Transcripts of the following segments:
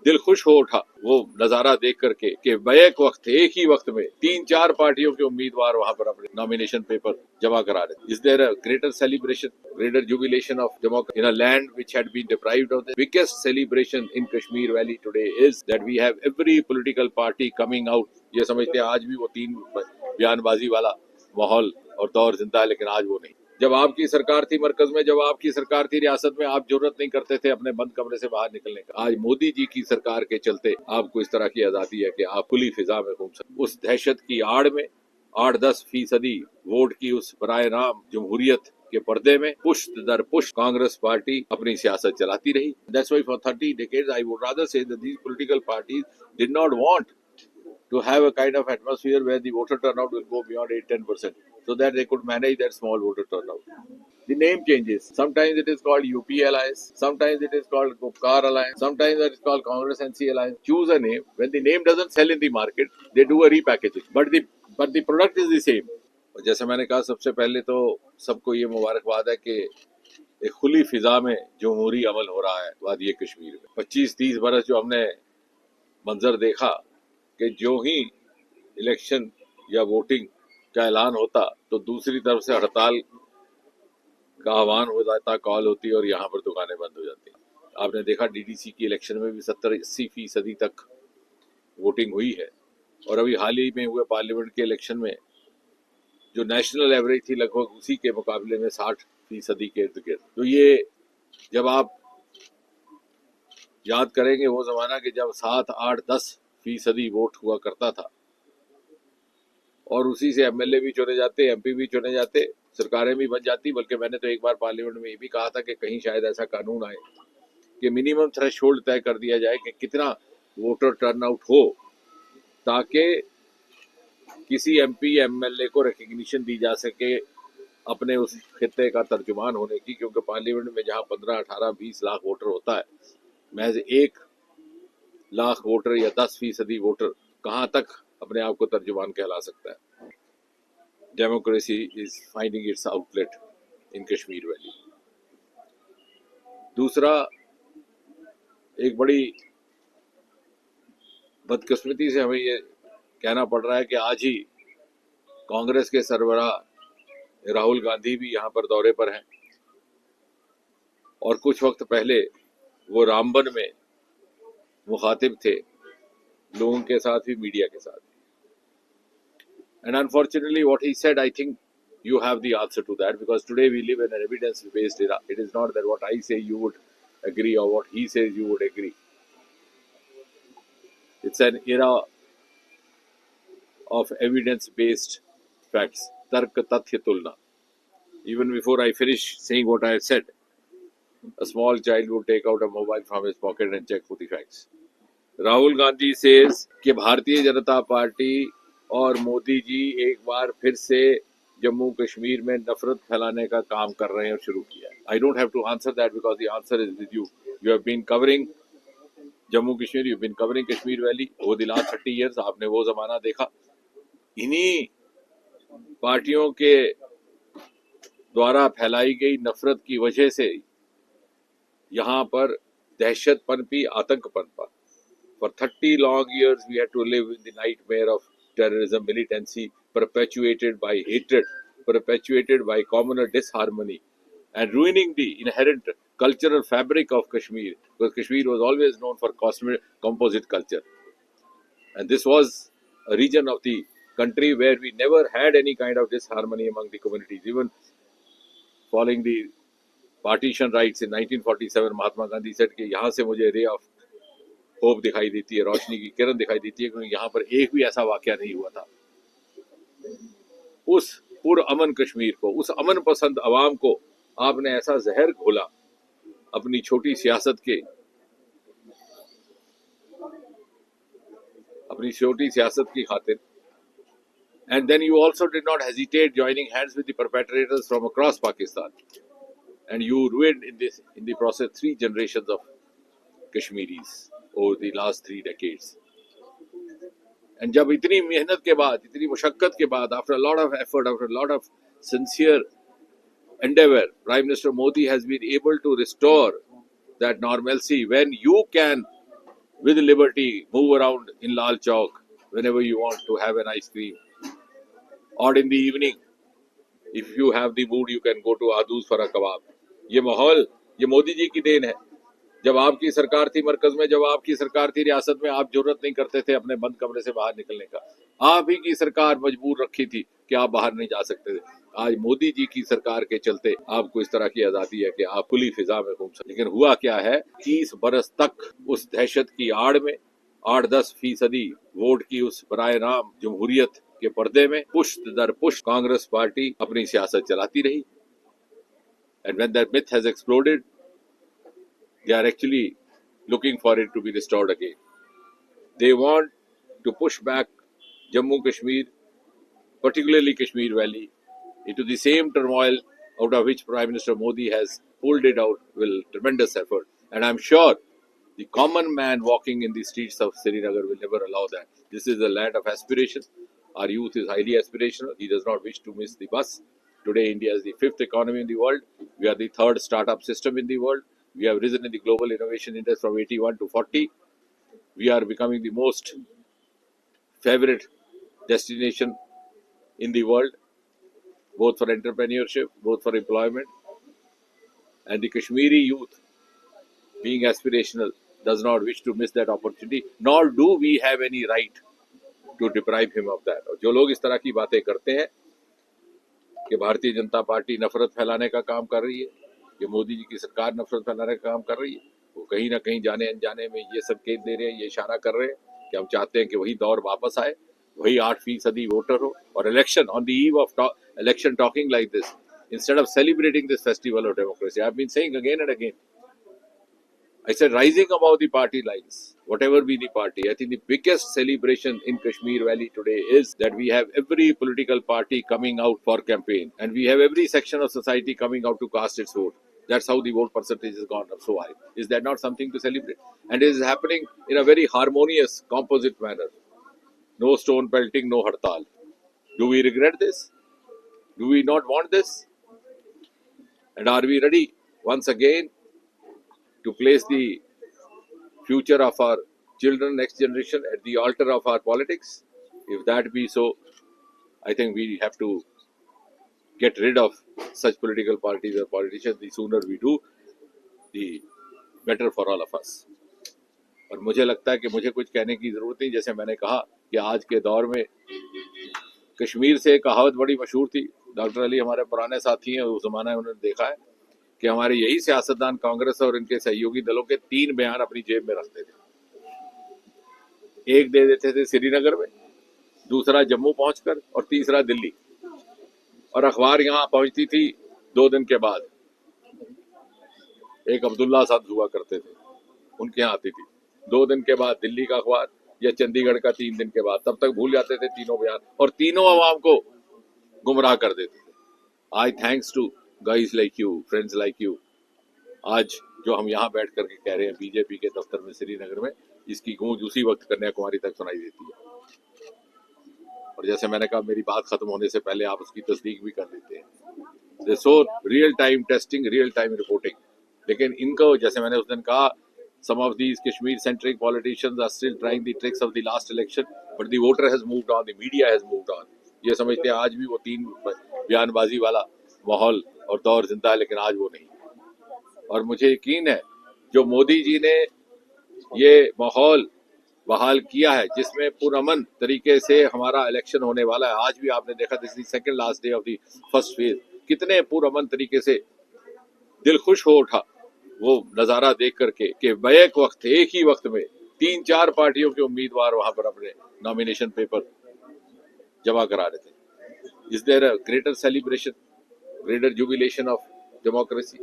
दिल खुश हो उठा वो नजारा देख करके कि बैक वक्त एक ही वक्त में 3-4 पार्टियों के उम्मीदवार वहां पर अपने नॉमिनेशन पेपर जमा करा रहे। Is there a greater celebration, greater jubilation of democracy in a land which had been deprived of the biggest celebration in Kashmir Valley today is that we have every political party coming out। ये समझते हैं आज भी वो 3 बयानबाजी वाला माहौल और दौर जिंदा है, लेकिन आज वो नहीं। जब आपकी सरकार थी मरकज में, जब आपकी सरकार थी रियासत में, आप जरूरत नहीं करते थे अपने बंद कमरे से बाहर निकलने का। आज मोदी जी की सरकार के चलते आपको इस तरह की आजादी है कि आप खुली फिजा में घूम सकते। उस दहशत की आड़ में 8-10% वोट की उस बराए नाम जमहूरियत के पर्दे में पुष्ट दर पुष्ट कांग्रेस पार्टी अपनी सियासत चलाती रही। That's why for 30 decades I would rather say that these political parties did not want to have a kind of atmosphere where the voter turnout will go beyond 8-10%, so that they could manage that small voter turnout. The name changes. Sometimes it is called UP Alliance, sometimes it is called Gupkar Alliance, sometimes it is called Congress NC Alliance. Choose a name. When the name doesn't sell in the market, they do a repackaging. But the product is the same. जैसे मैंने कहा, सबसे पहले तो सबको ये मुबारकबाद है कि एक खुली फिजा में जमहूरी अमल हो रहा है वादी कश्मीर में। 25-30 बरस जो हमने मंजर देखा कि जो ही इलेक्शन या वोटिंग का ऐलान होता तो दूसरी तरफ से हड़ताल का आह्वान हो जाता, कॉल होती और यहाँ पर दुकानें बंद हो जाती। आपने देखा डीडीसी की इलेक्शन में भी 70-80% तक वोटिंग हुई है, और अभी हाल ही में हुए पार्लियामेंट के इलेक्शन में जो नेशनल एवरेज थी लगभग उसी के मुकाबले में 60% के इर्द गिर्द। तो ये जब आप याद करेंगे वो जमाना कि जब 7-8-10% वोट हुआ करता था और उसी से एमएलए भी चुने जाते, एमपी भी चुने जाते, सरकारें भी बन जाती। बल्कि मैंने तो एक बार पार्लियामेंट में ये भी कहा था कि कहीं शायद ऐसा कानून आए कि मिनिमम थ्रेशोल्ड तय कर दिया जाए कि कितना वोटर टर्नआउट हो, ताकि किसी एमपी एमएलए को रिकग्निशन दी जा सके अपने उस खित्ते का तर्जुमान होने की। क्योंकि पार्लियामेंट में जहां 15-18-20 लाख वोटर होता है, महज 1 लाख वोटर या 10% वोटर कहां तक अपने आप को तर्जुमान कहला सकता है। Democracy is finding it's outlet in Kashmir valley. दूसरा, एक बड़ी बदकिस्मती से हमें ये कहना पड़ रहा है कि आज ही कांग्रेस के सरबराह राहुल गांधी भी यहाँ पर दौरे पर हैं, और कुछ वक्त पहले वो रामबन में मुखातिब थे लोगों के साथ भी, मीडिया के साथ भी। And unfortunately what he said, I think you have the answer to that, because today we live in an evidence-based era. It is not that what I say you would agree or what he says you would agree. It's an era of evidence-based facts. Tark tathya tulna. Even before I finish saying what I have said, a small child would take out a mobile from his pocket and check for the facts. Rahul Gandhi says कि Bharatiya Janata party और मोदी जी एक बार फिर से जम्मू कश्मीर में नफरत फैलाने का काम कर रहे हैं और शुरू किया है। I don't have to answer that because the answer is with you. You have been covering Jammu Kashmir, you've been covering Kashmir Valley over the last 30 years. आपने वो जमाना देखा। इन्हीं पार्टियों के द्वारा फैलाई गई नफरत की वजह से यहाँ पर दहशत पनपी, आतंक पनपा। For 30 long years we had to live in the nightmare of terrorism, militancy, perpetuated by hatred, perpetuated by communal disharmony, and ruining the inherent cultural fabric of Kashmir, because Kashmir was always known for composite culture. And this was a region of the country where we never had any kind of disharmony among the communities. Even following the partition rights in 1947, Mahatma Gandhi said कि यहाँ से मुझे ray of hope दिखाई देती है, रोशनी की किरण दिखाई देती है, क्योंकि यहाँ पर एक भी ऐसा वाकया नहीं हुआ था। उस पुरअमन कश्मीर को, उस अमन पसंद अवाम को आपने ऐसा जहर घोला अपनी छोटी सियासत की खातिर। And then you also did not hesitate joining hands with the perpetrators from across Pakistan, and you ruined in the process 3 generations of Kashmiris over the last 3 decades. And जब इतनी मेहनत के बाद, इतनी मुशक्कत के बाद, after a lot of effort, after a lot of sincere endeavor, Prime Minister Modi has been able to restore that normalcy when you can with liberty, move around in Lal Chowk whenever you want to have an ice cream. Or in the evening, if you have the mood, you can go to Aduz for a kebab. ये माहौल ये मोदी जी की then है। जब आपकी सरकार थी मरकज में, जब आपकी सरकार थी रियासत में, आप जरूरत नहीं करते थे अपने बंद कमरे से बाहर निकलने का। आप ही की सरकार मजबूर रखी थी कि आप बाहर नहीं जा सकते थे। आज मोदी जी की सरकार के चलते आपको इस तरह की आजादी है कि आप खुली फिजा में घूम सकते। लेकिन हुआ क्या है, 30 बरस तक उस दहशत की आड़ में 8-10% वोट की उस बराए नाम जमहूरियत के पर्दे में पुश्त दर पुश्त कांग्रेस पार्टी अपनी सियासत चलाती रही। And when that myth has exploded, they are actually looking for it to be restored again. They want to push back Jammu Kashmir, particularly Kashmir Valley, into the same turmoil out of which Prime Minister Modi has pulled it out with tremendous effort. And I'm sure the common man walking in the streets of Srinagar will never allow that. This is a land of aspiration. Our youth is highly aspirational. He does not wish to miss the bus. Today, India is the 5th economy in the world. We are the 3rd startup system in the world. We have risen in the global innovation index from 81 to 40. We are becoming the most favorite destination in the world, both for entrepreneurship, both for employment. And the Kashmiri youth, being aspirational, does not wish to miss that opportunity, nor do we have any right to deprive him of that. और जो लोग इस तरह की बातें करते हैं कि भारतीय जनता पार्टी नफरत फैलाने का काम कर रही है, कि मोदी जी की सरकार नफरत फैलाने का काम कर रही है, वो कहीं ना कहीं जाने अनजाने में ये संकेत दे रहे हैं, ये इशारा कर रहे हैं कि हम चाहते हैं कि वही दौर वापस आए, वही 8% वोटर हो। और election on the eve of election talking like this, instead of celebrating this festival of democracy, I have been saying again and again, I said rising above the party lines, whatever be the party. I think the biggest celebration in Kashmir Valley today is that we have every political party coming out for campaign, and we have every section of society coming out to cast its vote. That's how the vote percentage has gone up so high. Is that not something to celebrate? And it is happening in a very harmonious, composite manner. No stone pelting, no hartal. Do we regret this? Do we not want this? And are we ready once again to place the future of our children, next generation, at the altar of our politics? If that be so, I think we have to get rid of such political parties or politicians. The sooner we do, the better for all of us. और मुझे लगता है कि मुझे कुछ कहने की ज़रूरत नहीं। जैसे मैंने कहा कि आज के दौर में कश्मीर से कहावत बड़ी मशहूर थी, डॉक्टर अली हमारे पुराने साथी हैं, उस ज़माने में उन्होंने देखा है कि हमारे यही सियासतदान कांग्रेस और इनके सहयोगी दलों के 3 बयान अपनी जेब में रखते थे। एक दे देते थे श्रीनगर में, दूसरा जम्मू पहुंचकर, और तीसरा दिल्ली। और अखबार यहाँ पहुंचती थी 2 दिन के बाद। एक अब्दुल्ला साहब हुआ करते थे, उनके यहाँ आती थी 2 दिन के बाद दिल्ली का अखबार, या चंडीगढ़ का 3 दिन के बाद। तब तक भूल जाते थे तीनों बयान, और तीनों अवाम को गुमराह कर देते थे। आज thanks to guys like you, friends like you, आज जो हम यहाँ बैठ करके कह रहे हैं बीजेपी के दफ्तर में श्रीनगर में, इसकी गूंज उसी वक्त कन्याकुमारी तक सुनाई देती है। और जैसे मैंने कहा, मेरी बात खत्म होने से पहले आप उसकी तस्दीक भी कर देते हैं। So real time testing, real time reporting. लेकिन इनको, जैसे मैंने उस दिन कहा, some of these Kashmir centric politicians are still trying the tricks of the last election, but the voter has moved on, the media has moved on. ये समझते हैं आज भी वो 3 बयानबाजी वाला माहौल और दौर जिंदा है, लेकिन आज वो नहीं। और मुझे यकीन है जो मोदी जी ने ये माहौल बहाल किया है, जिसमें पुरअमन तरीके से हमारा इलेक्शन होने वाला है। आज भी आपने देखा, this is second last day of the first phase, कितने पुरअमन तरीके से दिल खुश हो उठा वो नजारा देख करके कि बैक वक्त, एक ही वक्त में 3-4 पार्टियों के उम्मीदवार वहां पर अपने नॉमिनेशन पेपर जमा करा रहे थे। Is there a greater celebration, greater jubilation of democracy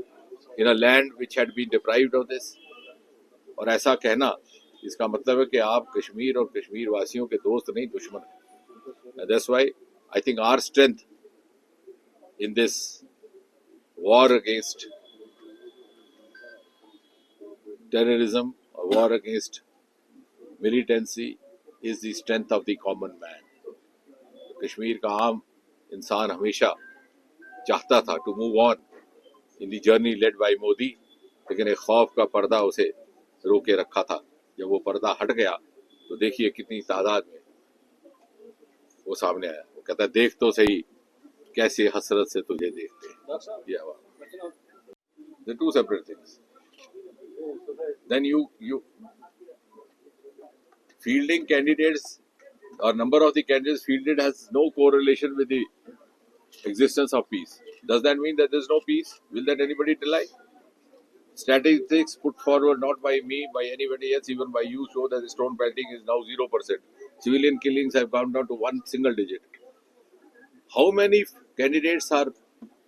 in a land which had been deprived of this? और ऐसा कहना, इसका मतलब है कि आप कश्मीर और कश्मीर वासियों के दोस्त नहीं, दुश्मन हैं। That's why I think our strength in this war against terrorism, a war against militancy, is the strength of the common man. Kashmir का आम इंसान हमेशा चाहता था to move on in the journey led by Modi, लेकिन एक खौफ का पर्दा उसे रोके रखा था। जब वो पर्दा हट गया तो देखिए कितनी तादाद में वो सामने आया। वो कहता है देख तो सही कैसे हसरत से तुझे देखते हैं। ये आवाज, the two separate things. Then you fielding candidates or number of the candidates fielded has no correlation with the existence of peace. Does that mean that there is no peace? Will that anybody deny? Statistics put forward not by me, by anybody else, even by you, show that the stone pelting is now 0%. Civilian killings have come down to one single digit. How many candidates are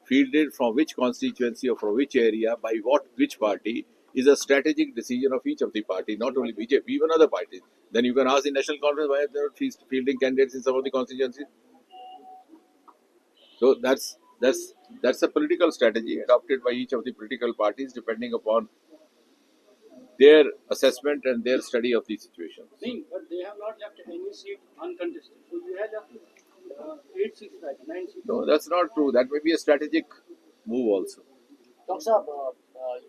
fielded from which constituency or from which area, by which party, is a strategic decision of each of the party, not only BJP, even other parties. Then you can ask the National Conference why they are fielding candidates in some of the constituencies. So that's a political strategy adopted by each of the political parties depending upon their assessment and their study of the situation. But they have not left any seat uncontested. So you had 8 seats, right? 9 seats. No, that's not true. That may be a strategic move also. Dr. Saab,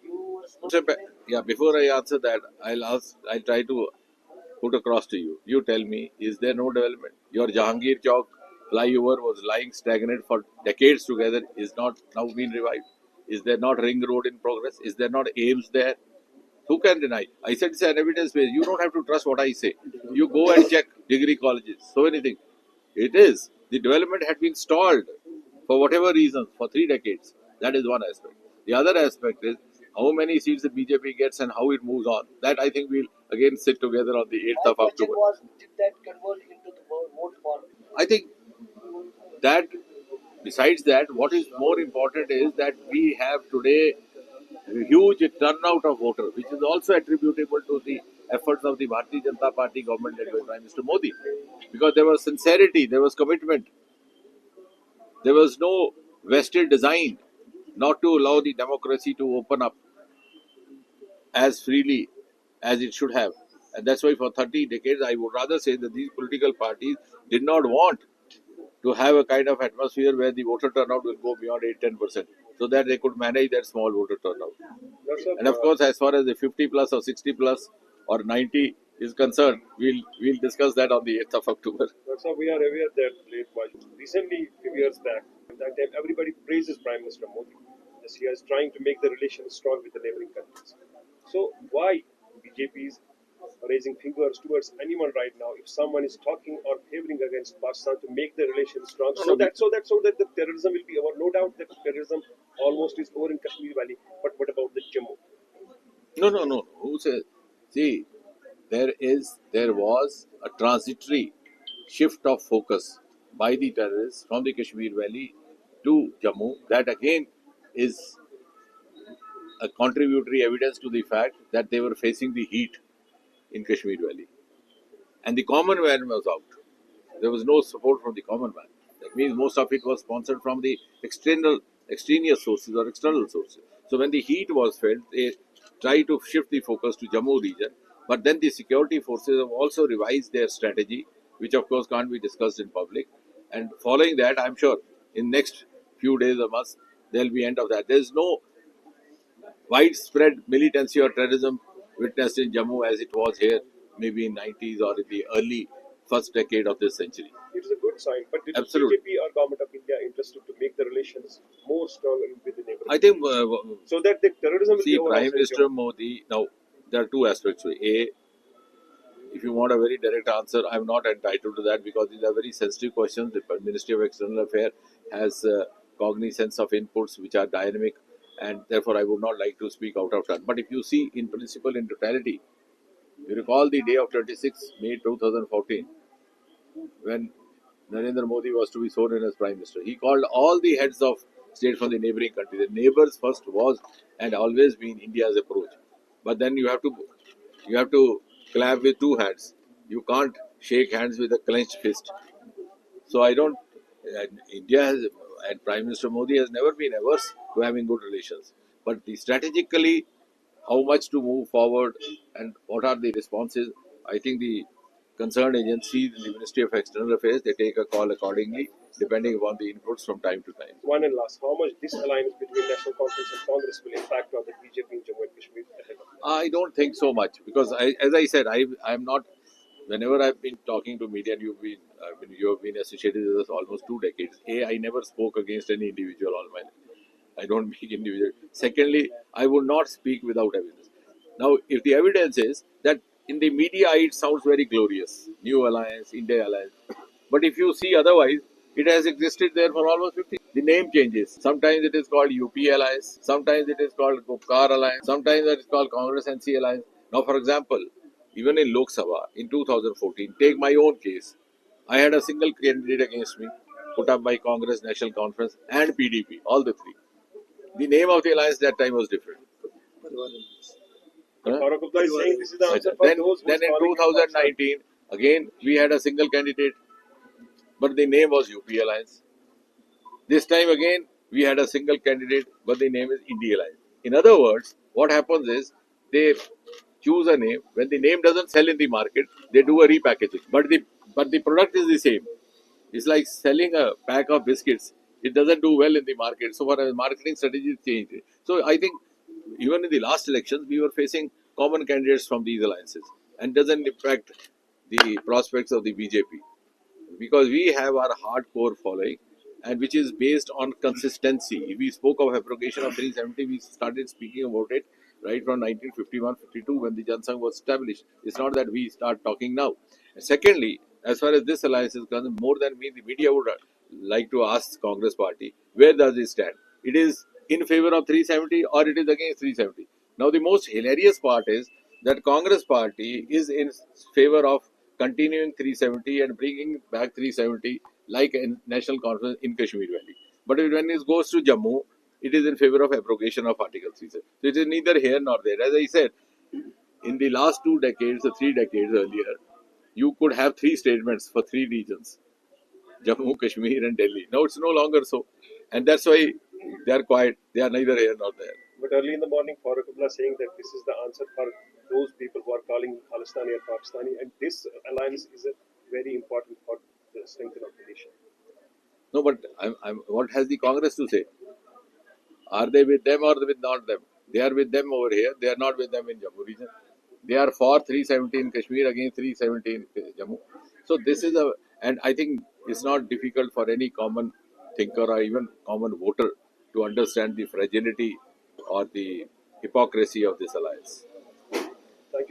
you were Yeah, before I answer that, I'll try to put across to you. You tell me, is there no development? Your Jahangir Chowk flyover was lying stagnant for decades together, is not now been revived. Is there not ring road in progress? Is there not aims there? Who can deny? I said it's an evidence based. You don't have to trust what I say. You go and check degree colleges. So many things. It is. The development had been stalled for whatever reasons for 3 decades. That is one aspect. The other aspect is how many seats the BJP gets and how it moves on. That I think we'll again sit together on the 8th of October. did that convert into the vote for? I think that besides that, what is more important is that we have today a huge turnout of voters, which is also attributable to the efforts of the Bharatiya Janata Party government led by Prime Minister Modi. Because there was sincerity, there was commitment, there was no vested design not to allow the democracy to open up as freely as it should have. And that's why for 30 decades, I would rather say that these political parties did not want to have a kind of atmosphere where the voter turnout will go beyond 8-10%, so that they could manage that small voter turnout. And of course, as far as the 50 plus or 60 plus or 90 is concerned, we'll discuss that on the 8th of October. So we are aware that late budget. Recently, a few years back, at that time, everybody praises Prime Minister Modi as he is trying to make the relations strong with the neighboring countries. So why BJP is raising fingers towards anyone right now if someone is talking or favoring against Pakistan to make the relations strong, so that the terrorism will be over. No doubt that terrorism almost is over in Kashmir Valley. But what about the Jammu? No. Who says? See, there was a transitory shift of focus by the terrorists from the Kashmir Valley to Jammu. That again is a contributory evidence to the fact that they were facing the heat in Kashmir Valley. And the common man was out. There was no support from the common man. That means most of it was sponsored from the extraneous sources or external sources. So when the heat was felt, they tried to shift the focus to Jammu region. But then the security forces have also revised their strategy, which of course can't be discussed in public. And following that, I'm sure in next few days or months, there'll be end of that. There's no widespread militancy or terrorism witnessed in Jammu as it was here maybe in 90s or in the early first decade of this century. It is a good sign, but did Absolutely. BJP or government of India interested to make the relations more stronger with the neighboring I think, so that the terrorism will see, be over Prime also in Minister Jammu? Modi, now there are two aspects to it. A, if you want a very direct answer, I'm not entitled to that because these are very sensitive questions. The Ministry of External Affairs has cognizance of inputs which are dynamic, and therefore I would not like to speak out of turn. But if you see in principle, in totality, you recall the day of 26 May 2014, when Narendra Modi was to be sworn in as Prime Minister. He called all the heads of state from the neighboring country. The neighbors first was and always been India's approach. But then you have to clap with two hands. You can't shake hands with a clenched fist. So I don't. India has, and Prime Minister Modi has never been averse to having good relations. But strategically, how much to move forward and what are the responses, I think the concerned agencies in the Ministry of External Affairs, they take a call accordingly. depending upon the inputs from time to time. One and last, how much this alliance between National Conference and Congress will impact on the BJP in Jammu and Kashmir ahead of it? I don't think so much because, as I said, I'm not. Whenever I've been talking to media, and you have been associated with us almost 2 decades. I never spoke against any individual all my life. I don't make individual. Secondly, I would not speak without evidence. Now, if the evidence is that in the media it sounds very glorious, New Alliance, India Alliance, but if you see otherwise, it has existed there for almost 50. The name changes. Sometimes it is called UP Alliance. Sometimes it is called Gupkar Alliance. Sometimes it is called Congress NC Alliance. Now, for example, even in Lok Sabha in 2014, take my own case. I had a single candidate against me, put up by Congress, National Conference, and PDP, all the three. The name of the alliance that time was different. Huh? Farooq Abdullah is saying this is the answer for Then, those who then in calling it 2019, again we had a single candidate, but the name was UP Alliance. This time again we had a single candidate, but the name is India Alliance. In other words, what happens is they choose a name. When the name doesn't sell in the market, they do a repackaging. But the product is the same. It's like selling a pack of biscuits. It doesn't do well in the market. So for a marketing strategy changed. So I think even in the last elections, we were facing common candidates from these alliances, and doesn't impact the prospects of the BJP because we have our hardcore following, and which is based on consistency. We spoke of abrogation of 370. We started speaking about it right from 1951-52 when the Jansangh was established. It's not that we start talking now. And secondly, as far as this alliance is concerned, more than me, the media would like to ask Congress party, where does it stand? It is in favor of 370 or it is against 370. Now the most hilarious part is that Congress party is in favor of continuing 370 and bringing back 370 like in National Conference in Kashmir Valley. But when it goes to Jammu, it is in favor of abrogation of Article 370. So it is neither here nor there. As I said, in the last 2 decades or 3 decades earlier, you could have 3 statements for 3 regions, Jammu, Kashmir and Delhi. Now it's no longer so. And that's why they are quiet. They are neither here nor there. But early in the morning, Farooq Abdullah saying that this is the answer for those people who are calling Khalistani or Pakistani, and this alliance is very important for the strength of the nation. No, but what has the Congress to say? Are they with them or with not them? They are with them over here. They are not with them in Jammu region. They are for 370 in Kashmir against 370 in Jammu. So this is and I think it's not difficult for any common thinker or even common voter to understand the fragility or the hypocrisy of this alliance.